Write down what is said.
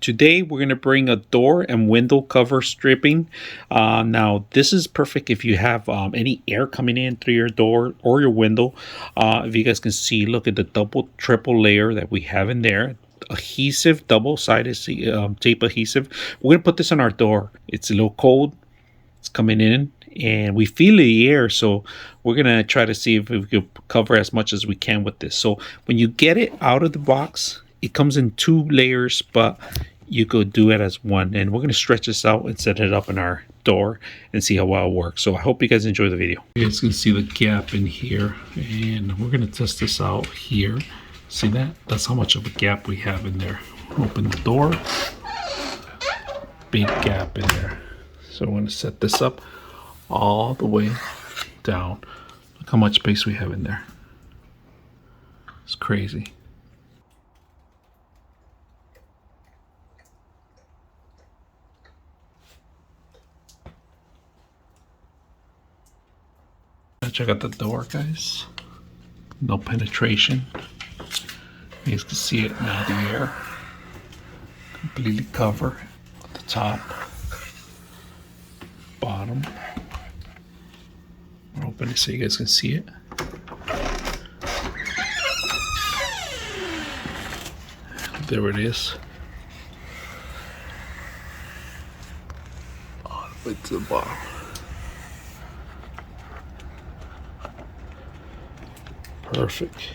Today we're going to bring a door and window cover stripping. Now this is perfect if you have any air coming in through your door or your window. If you guys can see, look at the double triple layer that we have in there. Adhesive, double-sided tape adhesive. We're going to put this on our door. It's a little cold. It's coming in and we feel the air, so we're going to try to see if we can cover as much as we can with this. So when you get it out of the box, it comes in 2 layers, but you could do it as one. And we're going to stretch this out and set it up in our door and see how well it works. So I hope you guys enjoy the video. You guys can see the gap in here, and we're going to test this out here. See that? That's how much of a gap we have in there. Open the door. Big gap in there. So I'm going to set this up all the way down. Look how much space we have in there. It's crazy. Check out the door, guys. No penetration. You guys can see it now, the air. Completely covered at the top, bottom. I'll open it so you guys can see it. There it is. All the way to the bottom. Perfect.